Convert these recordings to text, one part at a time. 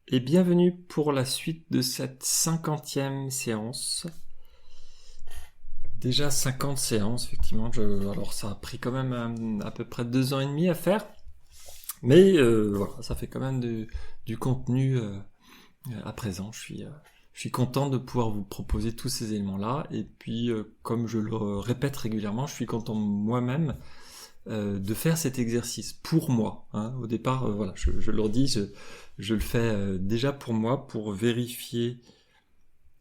Et bienvenue pour la suite de cette 50e séance. Déjà 50 séances, effectivement. Alors ça a pris quand même à peu près 2 ans et demi à faire. Mais voilà, ça fait quand même du contenu à présent. Je suis content de pouvoir vous proposer tous ces éléments-là. Et puis, comme je le répète régulièrement, je suis content moi-même de faire cet exercice pour moi. Hein. Au départ, voilà, je le redis, je le fais déjà pour moi, pour vérifier,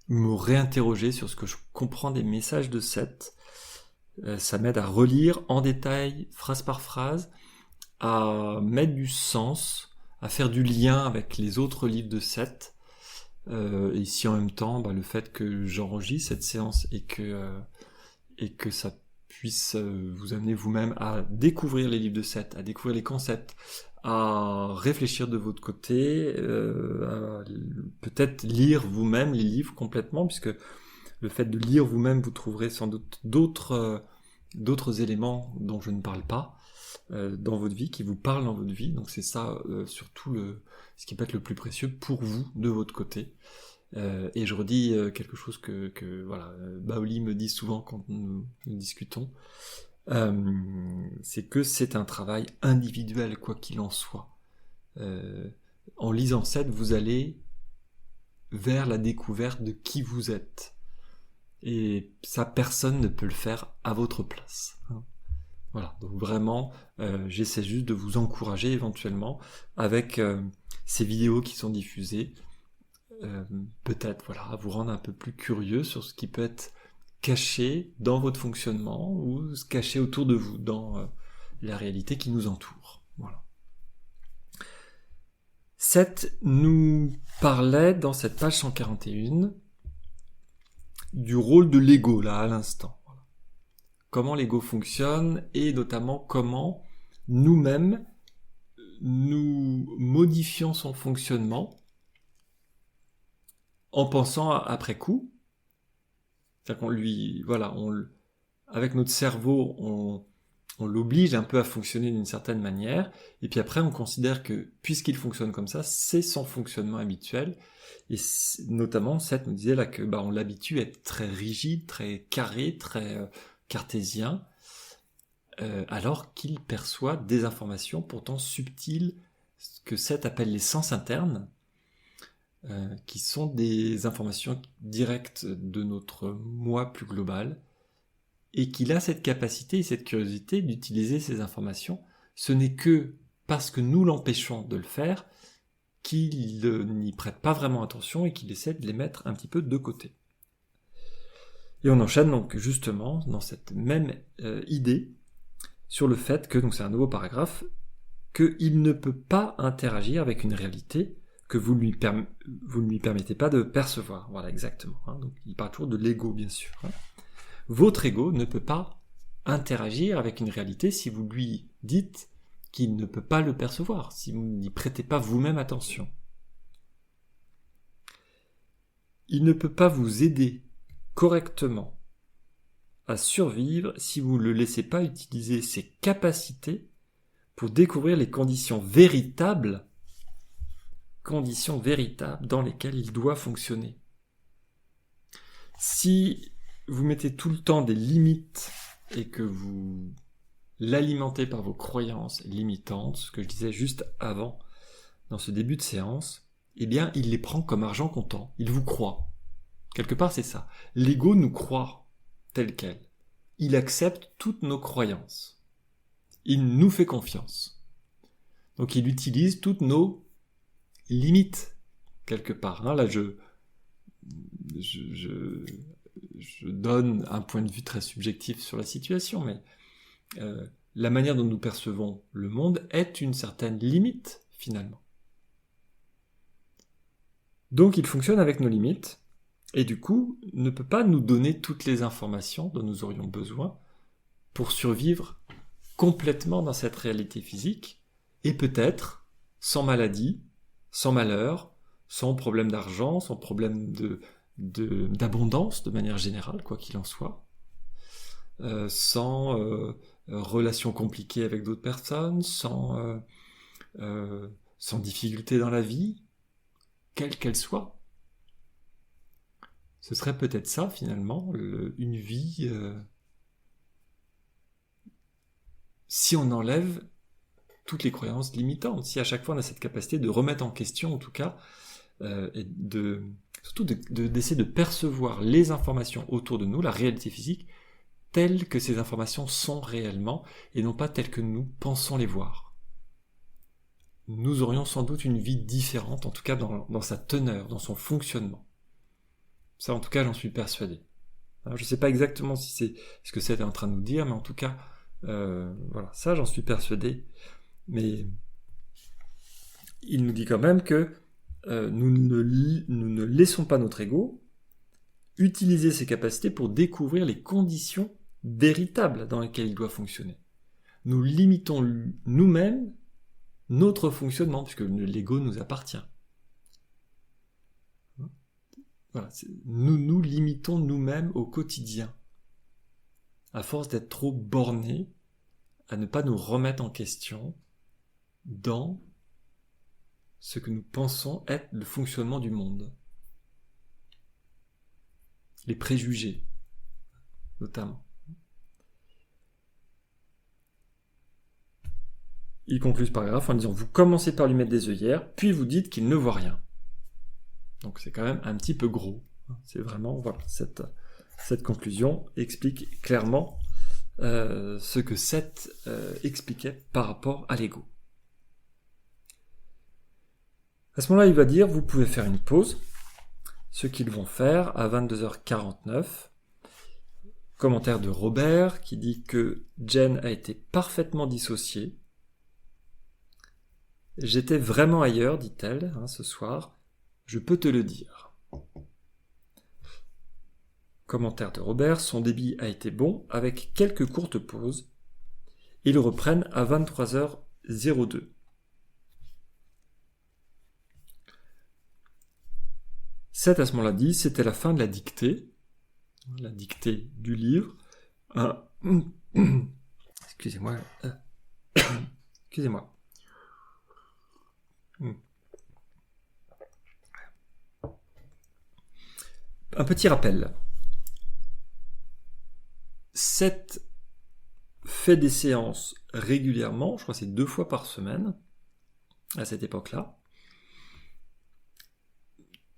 me réinterroger sur ce que je comprends des messages de Seth. Ça m'aide à relire en détail, phrase par phrase, à mettre du sens, à faire du lien avec les autres livres de Seth. Et si en même temps, le fait que j'enregistre cette séance et que ça puisse vous amener vous-même à découvrir les livres de Seth, à découvrir les concepts, à réfléchir de votre côté, à peut-être lire vous-même les livres complètement, puisque le fait de lire vous-même, vous trouverez sans doute d'autres éléments dont je ne parle pas dans votre vie, qui vous parlent dans votre vie. Donc c'est ça surtout ce qui peut être le plus précieux pour vous de votre côté. Et je redis quelque chose que voilà, Baoli me dit souvent quand nous discutons, c'est que c'est un travail individuel, quoi qu'il en soit. En lisant Seth, vous allez vers la découverte de qui vous êtes. Et ça, personne ne peut le faire à votre place. Voilà, donc vraiment, j'essaie juste de vous encourager éventuellement avec ces vidéos qui sont diffusées, peut-être voilà, à vous rendre un peu plus curieux sur ce qui peut être caché dans votre fonctionnement ou se caché autour de vous, dans la réalité qui nous entoure. Voilà. Seth nous parlait dans cette page 141 du rôle de l'ego, là, à l'instant. Voilà. Comment l'ego fonctionne et notamment comment nous-mêmes nous modifions son fonctionnement en pensant après coup. C'est-à-dire qu'on lui, voilà, avec notre cerveau, on l'oblige un peu à fonctionner d'une certaine manière, et puis après on considère que puisqu'il fonctionne comme ça, c'est son fonctionnement habituel, et notamment Seth nous disait là que on l'habitue à être très rigide, très carré, très cartésien, alors qu'il perçoit des informations pourtant subtiles, ce que Seth appelle les sens internes, qui sont des informations directes de notre moi plus global, et qu'il a cette capacité et cette curiosité d'utiliser ces informations. Ce n'est que parce que nous l'empêchons de le faire qu'il n'y prête pas vraiment attention et qu'il essaie de les mettre un petit peu de côté. Et on enchaîne donc justement dans cette même idée sur le fait que, donc c'est un nouveau paragraphe, qu'il ne peut pas interagir avec une réalité que vous ne lui permettez pas de percevoir. Voilà, exactement. Hein. Donc il parle toujours de l'ego, bien sûr. Hein. Votre ego ne peut pas interagir avec une réalité si vous lui dites qu'il ne peut pas le percevoir, si vous n'y prêtez pas vous-même attention. Il ne peut pas vous aider correctement à survivre si vous ne le laissez pas utiliser ses capacités pour découvrir les conditions véritables dans lesquelles il doit fonctionner. Si vous mettez tout le temps des limites et que vous l'alimentez par vos croyances limitantes, ce que je disais juste avant dans ce début de séance, eh bien il les prend comme argent comptant, il vous croit. Quelque part c'est ça. L'ego nous croit tel quel. Il accepte toutes nos croyances. Il nous fait confiance. Donc il utilise toutes nos limites, quelque part. Là je donne un point de vue très subjectif sur la situation, mais la manière dont nous percevons le monde est une certaine limite, finalement. Donc il fonctionne avec nos limites, et du coup, ne peut pas nous donner toutes les informations dont nous aurions besoin pour survivre complètement dans cette réalité physique, et peut-être sans maladie, sans malheur, sans problème d'argent, sans problème d'abondance de manière générale, quoi qu'il en soit, sans relations compliquées avec d'autres personnes, sans difficultés dans la vie, quelle qu'elle soit. Ce serait peut-être ça, finalement, une vie... si on enlève toutes les croyances limitantes, si à chaque fois on a cette capacité de remettre en question, en tout cas, et surtout d'essayer de percevoir les informations autour de nous, la réalité physique, telles que ces informations sont réellement, et non pas telles que nous pensons les voir. Nous aurions sans doute une vie différente, en tout cas dans sa teneur, dans son fonctionnement. Ça, en tout cas, j'en suis persuadé. Alors, je ne sais pas exactement si c'est ce que c'est en train de nous dire, mais en tout cas, voilà, ça, j'en suis persuadé. Mais il nous dit quand même que nous ne laissons pas notre ego utiliser ses capacités pour découvrir les conditions véritables dans lesquelles il doit fonctionner. Nous limitons nous-mêmes notre fonctionnement, puisque l'ego nous appartient. Voilà, nous nous limitons nous-mêmes au quotidien, à force d'être trop bornés, à ne pas nous remettre en question dans ce que nous pensons être le fonctionnement du monde. Les préjugés, notamment. Il conclut ce paragraphe en disant « Vous commencez par lui mettre des œillères, puis vous dites qu'il ne voit rien. » Donc c'est quand même un petit peu gros. C'est vraiment, voilà, cette conclusion explique clairement ce que Seth expliquait par rapport à l'ego. À ce moment-là, il va dire, vous pouvez faire une pause, ce qu'ils vont faire à 22h49. Commentaire de Robert qui dit que Jen a été parfaitement dissociée. J'étais vraiment ailleurs, dit-elle, ce soir. Je peux te le dire. Commentaire de Robert, son débit a été bon, avec quelques courtes pauses. Ils reprennent à 23h02. Seth, à ce moment-là, dit, c'était la fin de la dictée du livre. Excusez-moi. Excusez-moi. Un petit rappel. Seth fait des séances régulièrement, je crois que c'est 2 fois par semaine, à cette époque-là.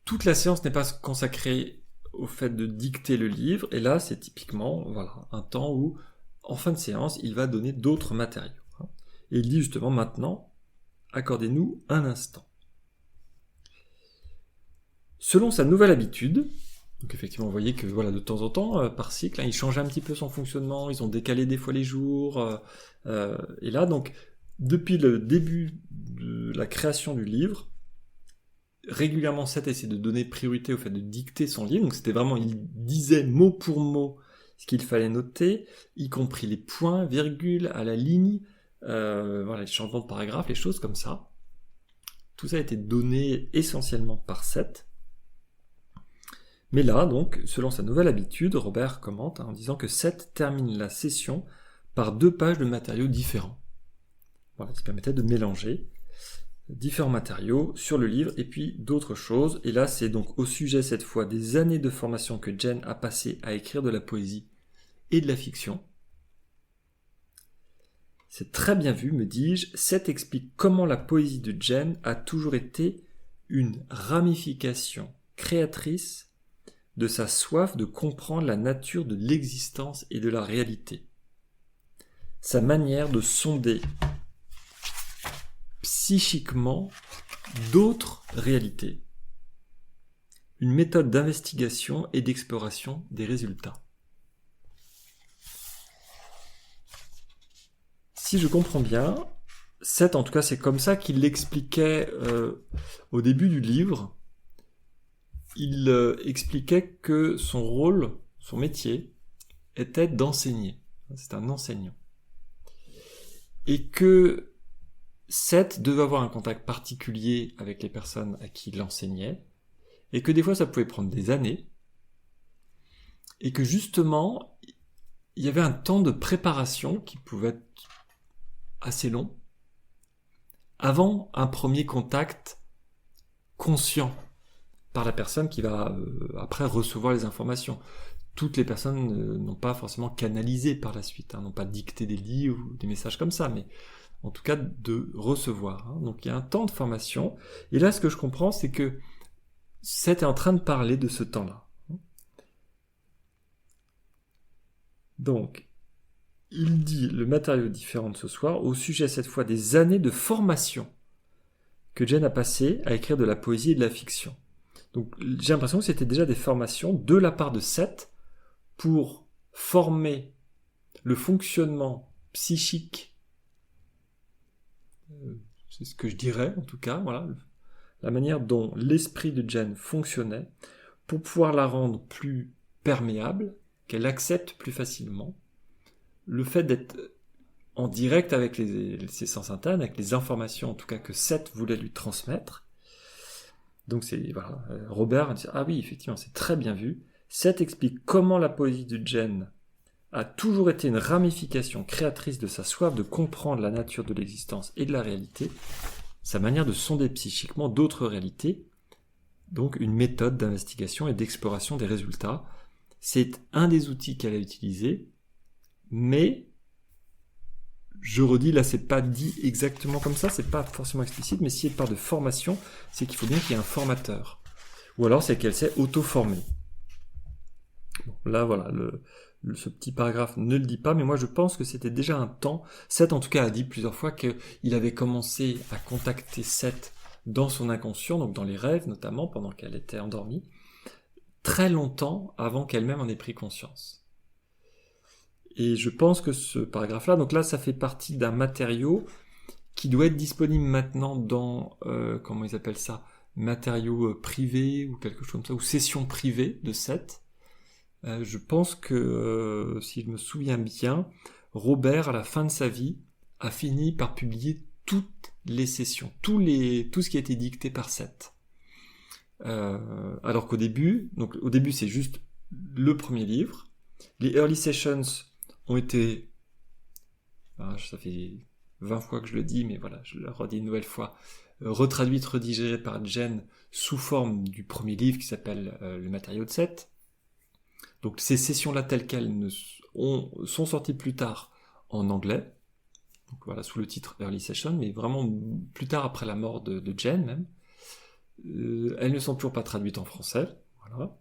Toute la séance n'est pas consacrée au fait de dicter le livre, et là c'est typiquement un temps où, en fin de séance, il va donner d'autres matériaux. Et il dit justement maintenant, accordez-nous un instant. Selon sa nouvelle habitude, donc effectivement vous voyez que de temps en temps, par cycle, il change un petit peu son fonctionnement, ils ont décalé des fois les jours, et là donc, depuis le début de la création du livre, régulièrement Seth essaie de donner priorité au fait de dicter son livre, donc c'était vraiment, il disait mot pour mot ce qu'il fallait noter, y compris les points, virgules, à la ligne, les changements de paragraphe, les choses comme ça. Tout ça a été donné essentiellement par Seth. Mais là, donc, selon sa nouvelle habitude, Robert commente en disant que Seth termine la session par 2 pages de matériaux différents. Voilà, qui permettait de mélanger différents matériaux sur le livre et puis d'autres choses. Et là, c'est donc au sujet cette fois des années de formation que Jen a passé à écrire de la poésie et de la fiction. C'est très bien vu, me dis-je. Seth explique comment la poésie de Jen a toujours été une ramification créatrice de sa soif de comprendre la nature de l'existence et de la réalité. Sa manière de sonder psychiquement d'autres réalités. Une méthode d'investigation et d'exploration des résultats. Si je comprends bien, Seth, en tout cas c'est comme ça qu'il l'expliquait au début du livre. Il expliquait que son rôle, son métier, était d'enseigner. C'est un enseignant. Et que Seth devait avoir un contact particulier avec les personnes à qui il enseignait, et que des fois ça pouvait prendre des années, et que justement, il y avait un temps de préparation qui pouvait être assez long, avant un premier contact conscient par la personne qui va après recevoir les informations. Toutes les personnes n'ont pas forcément canalisé par la suite, n'ont pas dicté des livres ou des messages comme ça, mais en tout cas de recevoir. Donc il y a un temps de formation, et là ce que je comprends, c'est que Seth est en train de parler de ce temps-là. Donc, il dit le matériau différent de ce soir au sujet cette fois des années de formation que Jen a passé à écrire de la poésie et de la fiction. Donc j'ai l'impression que c'était déjà des formations de la part de Seth pour former le fonctionnement psychique, c'est ce que je dirais en tout cas, voilà, la manière dont l'esprit de Jen fonctionnait, pour pouvoir la rendre plus perméable, qu'elle accepte plus facilement le fait d'être en direct avec ses sens internes, avec les informations en tout cas que Seth voulait lui transmettre. Donc c'est voilà, Robert dit ah oui effectivement c'est très bien vu. Seth explique comment la poésie de Jen a toujours été une ramification créatrice de sa soif de comprendre la nature de l'existence et de la réalité, sa manière de sonder psychiquement d'autres réalités, donc une méthode d'investigation et d'exploration des résultats. C'est un des outils qu'elle a utilisé, mais je redis, là c'est pas dit exactement comme ça, c'est pas forcément explicite, mais si elle parle de formation, c'est qu'il faut bien qu'il y ait un formateur. Ou alors c'est qu'elle s'est auto-formée. Bon, là voilà, ce petit paragraphe ne le dit pas, mais moi je pense que c'était déjà un temps. Seth en tout cas a dit plusieurs fois qu'il avait commencé à contacter Seth dans son inconscient, donc dans les rêves notamment, pendant qu'elle était endormie, très longtemps avant qu'elle-même en ait pris conscience. Et je pense que ce paragraphe-là, donc là ça fait partie d'un matériau qui doit être disponible maintenant dans, comment ils appellent ça, matériaux privés ou quelque chose comme ça, ou sessions privées de Seth. Je pense que, si je me souviens bien, Robert, à la fin de sa vie, a fini par publier toutes les sessions, tout ce qui a été dicté par Seth. Alors qu'au début, donc au début c'est juste le premier livre. Les early sessions ont été, ça fait 20 fois que je le dis, mais voilà, je le redis une nouvelle fois, retraduites, redigérées par Jen sous forme du premier livre qui s'appelle Le matériau de Seth. Donc ces sessions-là telles quelles sont sorties plus tard en anglais, donc voilà, sous le titre Early Session, mais vraiment plus tard après la mort de Jen même. Elles ne sont toujours pas traduites en français, voilà.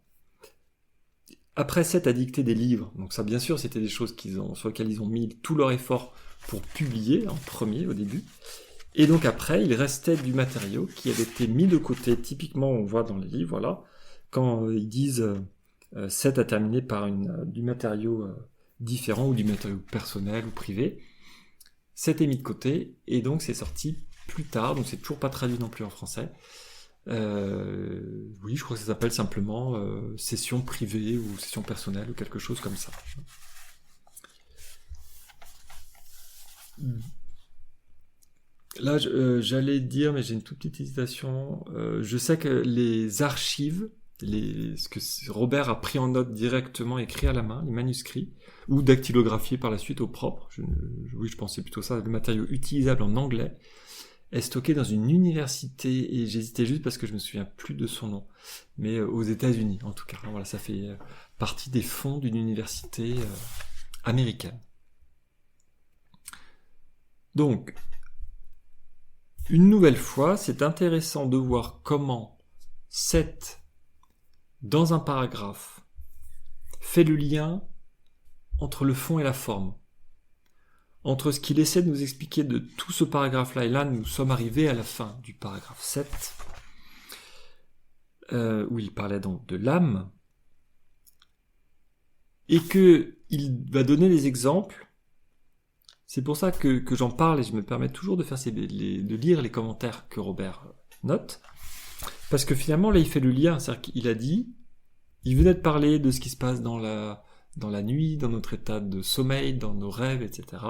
Après, Seth a dicté des livres, donc ça bien sûr c'était des choses sur lesquelles ils ont mis tout leur effort pour publier en premier au début, et donc après il restait du matériau qui avait été mis de côté, typiquement on voit dans les livres, voilà, quand ils disent Seth a terminé par du matériau différent ou du matériau personnel ou privé, c'était mis de côté, et donc c'est sorti plus tard, donc c'est toujours pas traduit non plus en français. Oui, je crois que ça s'appelle simplement session privée ou session personnelle ou quelque chose comme ça. Là, j'allais dire, mais j'ai une toute petite hésitation. Je sais que les archives, ce que Robert a pris en note directement, écrit à la main, les manuscrits, ou dactylographiés par la suite au propre, oui, je pensais plutôt ça, le matériau utilisable en anglais, est stocké dans une université, et j'hésitais juste parce que je me souviens plus de son nom, mais aux États-Unis en tout cas. Voilà, ça fait partie des fonds d'une université américaine. Donc, une nouvelle fois, c'est intéressant de voir comment Seth, dans un paragraphe, fait le lien entre le fond et la forme. Entre ce qu'il essaie de nous expliquer de tout ce paragraphe-là, et là nous sommes arrivés à la fin du paragraphe 7, où il parlait donc de l'âme, et qu'il va donner des exemples. C'est pour ça que j'en parle, et je me permets toujours de lire les commentaires que Robert note, parce que finalement là il fait le lien, c'est-à-dire qu'il a dit, il venait de parler de ce qui se passe dans la nuit, dans notre état de sommeil, dans nos rêves, etc.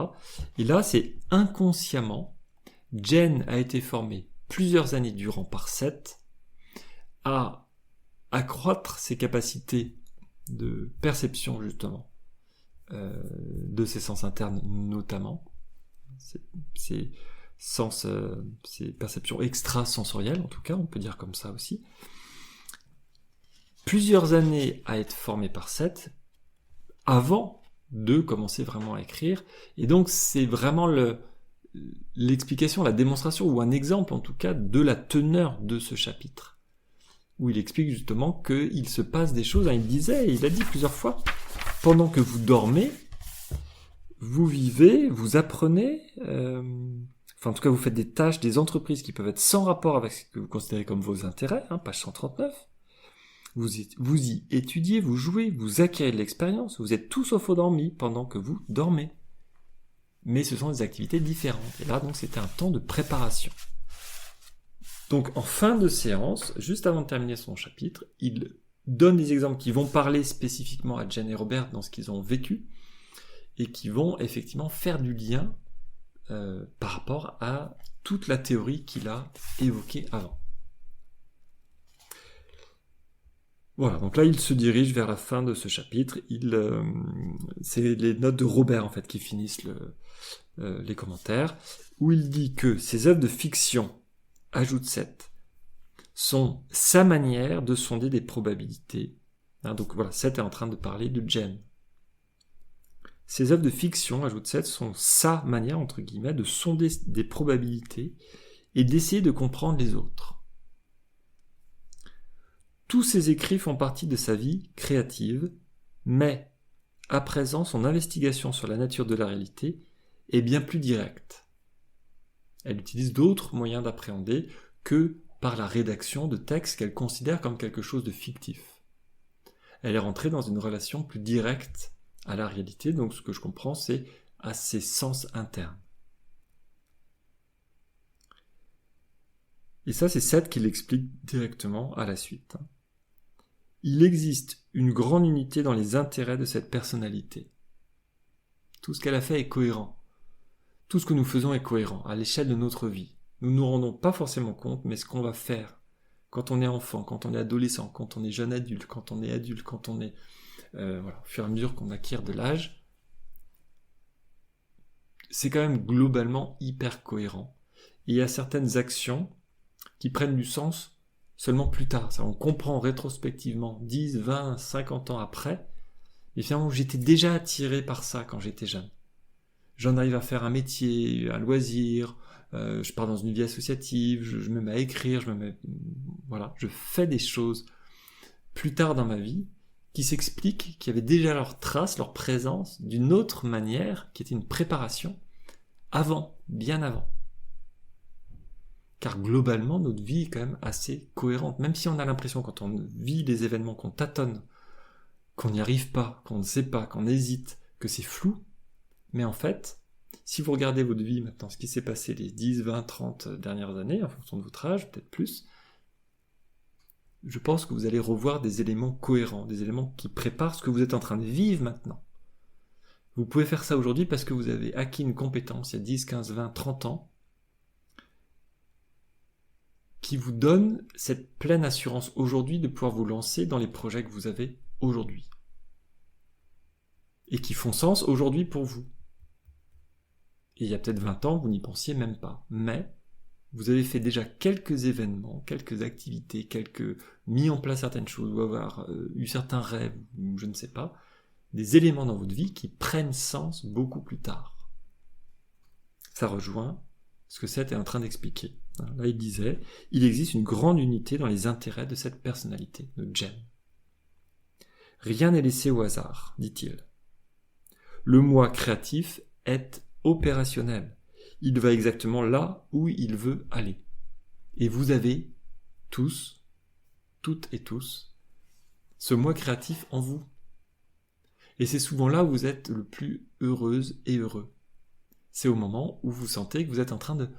Et là, c'est inconsciemment, Jen a été formée plusieurs années durant par Seth à accroître ses capacités de perception, justement, de ses sens internes notamment, ses perceptions extrasensorielles, en tout cas, on peut dire comme ça aussi. plusieurs années à être formé par Seth avant de commencer vraiment à écrire. Et donc c'est vraiment l'explication, la démonstration, ou un exemple en tout cas, de la teneur de ce chapitre. Où il explique justement qu'il se passe des choses. Il a dit plusieurs fois, pendant que vous dormez, vous vivez, vous apprenez, en tout cas vous faites des tâches, des entreprises qui peuvent être sans rapport avec ce que vous considérez comme vos intérêts, page 139. Vous y étudiez, vous jouez, vous acquérez de l'expérience, vous êtes tout sauf endormis pendant que vous dormez. Mais ce sont des activités différentes. Et là, donc, c'était un temps de préparation. Donc, en fin de séance, juste avant de terminer son chapitre, il donne des exemples qui vont parler spécifiquement à Jen et Robert dans ce qu'ils ont vécu et qui vont effectivement faire du lien par rapport à toute la théorie qu'il a évoquée avant. Voilà, donc là, il se dirige vers la fin de ce chapitre. C'est les notes de Robert, en fait, qui finissent les commentaires, où il dit que ces œuvres de fiction, ajoute Seth, sont sa manière de sonder des probabilités. Donc voilà, Seth est en train de parler de Jen. Ces œuvres de fiction, ajoute Seth, sont sa manière, entre guillemets, de sonder des probabilités et d'essayer de comprendre les autres. Tous ses écrits font partie de sa vie créative, mais, à présent, son investigation sur la nature de la réalité est bien plus directe. Elle utilise d'autres moyens d'appréhender que par la rédaction de textes qu'elle considère comme quelque chose de fictif. Elle est rentrée dans une relation plus directe à la réalité, donc ce que je comprends, c'est à ses sens internes. Et ça, c'est Seth qui l'explique directement à la suite. Il existe une grande unité dans les intérêts de cette personnalité. Tout ce qu'elle a fait est cohérent. Tout ce que nous faisons est cohérent à l'échelle de notre vie. Nous ne nous rendons pas forcément compte, mais ce qu'on va faire quand on est enfant, quand on est adolescent, quand on est jeune adulte, quand on est adulte, quand on est... au fur et à mesure qu'on acquiert de l'âge, c'est quand même globalement hyper cohérent. Et il y a certaines actions qui prennent du sens seulement plus tard. Ça, on comprend rétrospectivement, 10, 20, 50 ans après, et finalement j'étais déjà attiré par ça quand j'étais jeune. J'en arrive à faire un métier, un loisir, je pars dans une vie associative, je me mets à écrire, je fais des choses plus tard dans ma vie qui s'expliquent, qui avaient déjà leur trace, leur présence d'une autre manière, qui était une préparation avant, bien avant. Car globalement, notre vie est quand même assez cohérente. Même si on a l'impression, quand on vit des événements, qu'on tâtonne, qu'on n'y arrive pas, qu'on ne sait pas, qu'on hésite, que c'est flou. Mais en fait, si vous regardez votre vie maintenant, ce qui s'est passé les 10, 20, 30 dernières années, en fonction de votre âge, peut-être plus, je pense que vous allez revoir des éléments cohérents, des éléments qui préparent ce que vous êtes en train de vivre maintenant. Vous pouvez faire ça aujourd'hui parce que vous avez acquis une compétence il y a 10, 15, 20, 30 ans, qui vous donne cette pleine assurance aujourd'hui de pouvoir vous lancer dans les projets que vous avez aujourd'hui. Et qui font sens aujourd'hui pour vous. Et il y a peut-être 20 ans, vous n'y pensiez même pas. Mais vous avez fait déjà quelques événements, quelques activités, mis en place certaines choses, ou avoir eu certains rêves, ou je ne sais pas, des éléments dans votre vie qui prennent sens beaucoup plus tard. Ça rejoint ce que Seth est en train d'expliquer. Là, il disait, il existe une grande unité dans les intérêts de cette personnalité, de Jen. Rien n'est laissé au hasard, dit-il. Le moi créatif est opérationnel. Il va exactement là où il veut aller. Et vous avez tous, toutes et tous, ce moi créatif en vous. Et c'est souvent là où vous êtes le plus heureuse et heureux. C'est au moment où vous sentez que vous êtes en train de...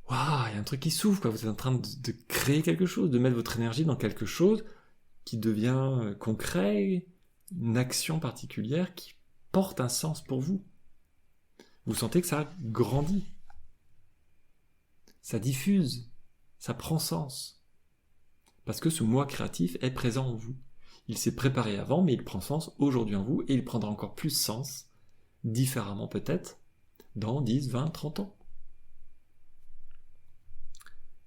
Waouh, il y a un truc qui s'ouvre, quoi. Vous êtes en train de créer quelque chose, de mettre votre énergie dans quelque chose qui devient concret, une action particulière qui porte un sens pour vous. Vous sentez que ça grandit. Ça diffuse. Ça prend sens. Parce que ce moi créatif est présent en vous. Il s'est préparé avant, mais il prend sens aujourd'hui en vous, et il prendra encore plus sens, différemment peut-être, dans 10, 20, 30 ans.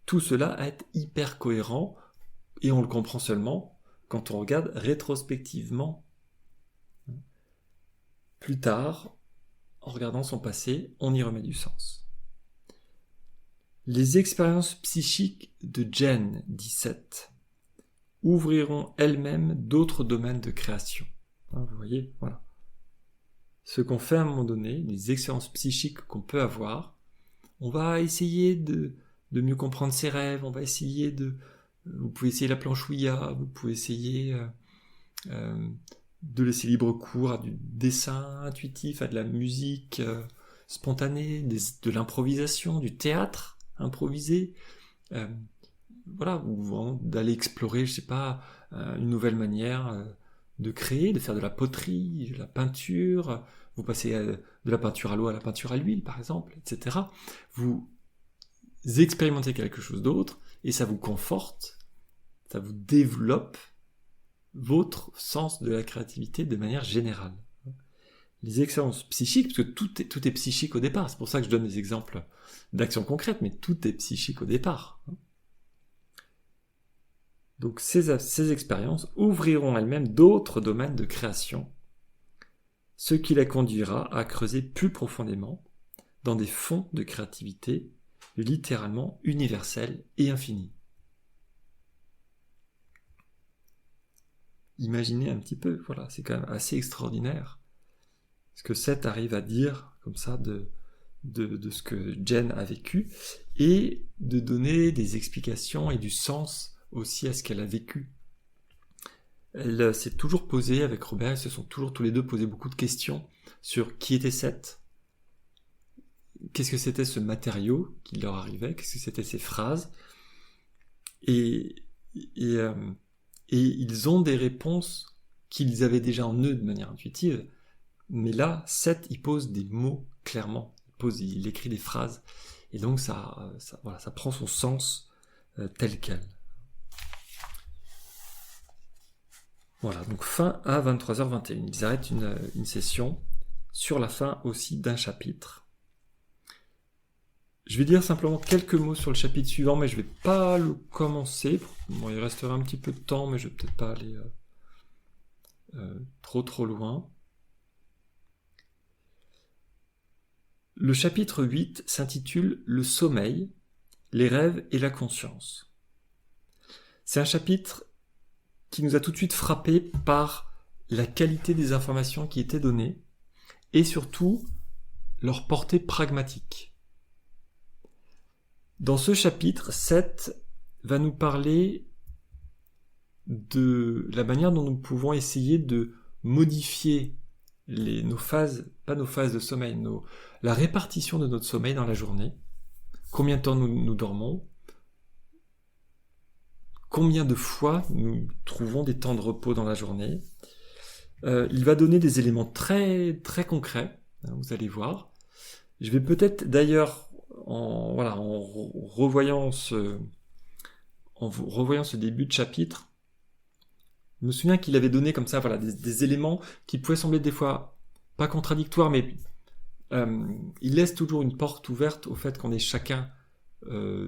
Tout cela est hyper cohérent, et on le comprend seulement quand on regarde rétrospectivement. Plus tard, en regardant son passé, on y remet du sens. Les expériences psychiques de Jen, 17, ouvriront elles-mêmes d'autres domaines de création. Vous voyez, voilà. Ce qu'on fait à un moment donné, les expériences psychiques qu'on peut avoir, on va essayer de mieux comprendre ses rêves, on va essayer vous pouvez essayer la planche Ouija, vous pouvez essayer de laisser libre cours à du dessin intuitif, à de la musique spontanée, de l'improvisation, du théâtre improvisé, voilà, ou d'aller explorer, je sais pas, une nouvelle manière de créer, de faire de la poterie, de la peinture, vous passez de la peinture à l'eau à la peinture à l'huile, par exemple, etc. Vous expérimentez quelque chose d'autre, et ça vous conforte, ça vous développe votre sens de la créativité de manière générale. Les expériences psychiques, parce que tout est psychique au départ, c'est pour ça que je donne des exemples d'actions concrètes, mais tout est psychique au départ. Donc ces expériences ouvriront elles-mêmes d'autres domaines de création, ce qui la conduira à creuser plus profondément dans des fonds de créativité littéralement universels et infinis. Imaginez un petit peu, voilà, c'est quand même assez extraordinaire ce que Seth arrive à dire comme ça de ce que Jen a vécu et de donner des explications et du sens aussi à ce qu'elle a vécu. Elle s'est toujours posée avec Robert, ils se sont toujours tous les deux posé beaucoup de questions sur qui était Seth, qu'est-ce que c'était ce matériau qui leur arrivait, qu'est-ce que c'était ces phrases, et ils ont des réponses qu'ils avaient déjà en eux de manière intuitive, mais là, Seth, il pose des mots clairement, il écrit des phrases, et donc ça prend son sens tel quel. Voilà, donc fin à 23h21. Ils arrêtent une session sur la fin aussi d'un chapitre. Je vais dire simplement quelques mots sur le chapitre suivant, mais je ne vais pas le commencer. Bon, il restera un petit peu de temps, mais je ne vais peut-être pas aller trop loin. Le chapitre 8 s'intitule « Le sommeil, les rêves et la conscience ». C'est un chapitre qui nous a tout de suite frappé par la qualité des informations qui étaient données et surtout leur portée pragmatique. Dans ce chapitre, Seth va nous parler de la manière dont nous pouvons essayer de modifier nos phases, pas nos phases de sommeil, la répartition de notre sommeil dans la journée, combien de temps nous dormons, combien de fois nous trouvons des temps de repos dans la journée. Il va donner des éléments très, très concrets, vous allez voir. Je vais peut-être d'ailleurs, en revoyant ce début de chapitre, je me souviens qu'il avait donné comme ça des éléments qui pouvaient sembler des fois pas contradictoires, mais il laisse toujours une porte ouverte au fait qu'on est chacun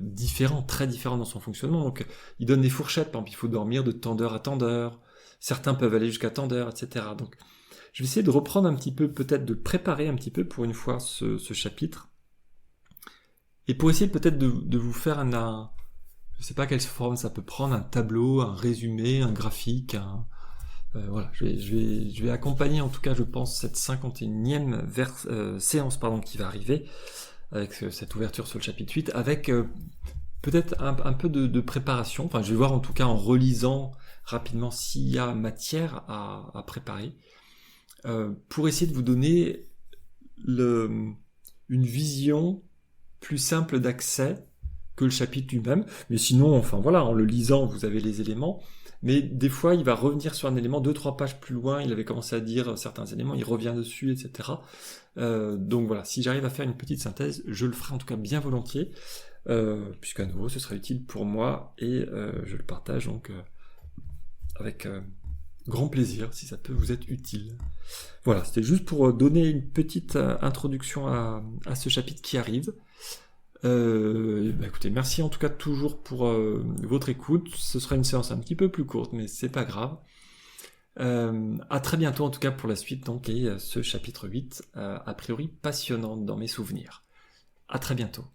différent, très différent dans son fonctionnement. Donc il donne des fourchettes, par exemple il faut dormir de tant d'heures à tant d'heures, certains peuvent aller jusqu'à tant d'heures, etc. Donc je vais essayer de reprendre un petit peu, peut-être de préparer un petit peu pour une fois ce chapitre, et pour essayer peut-être de vous faire je sais pas quelle forme ça peut prendre, un tableau, un résumé, un graphique, je vais accompagner en tout cas je pense cette 51e séance qui va arriver, avec cette ouverture sur le chapitre 8, avec peut-être un peu de préparation. Enfin, je vais voir en tout cas en relisant rapidement s'il y a matière à préparer, pour essayer de vous donner une vision plus simple d'accès que le chapitre lui-même. Mais sinon, en le lisant, vous avez les éléments. Mais des fois, il va revenir sur un élément 2-3 pages plus loin, il avait commencé à dire certains éléments, il revient dessus, etc. Donc voilà, si j'arrive à faire une petite synthèse, je le ferai en tout cas bien volontiers, puisqu'à nouveau, ce sera utile pour moi, et je le partage donc avec grand plaisir, si ça peut vous être utile. Voilà, c'était juste pour donner une petite introduction à ce chapitre qui arrive. Écoutez, merci en tout cas toujours pour votre écoute. Ce sera une séance un petit peu plus courte, mais c'est pas grave. À très bientôt en tout cas pour la suite, donc, et ce chapitre 8, a priori passionnant dans mes souvenirs. À très bientôt.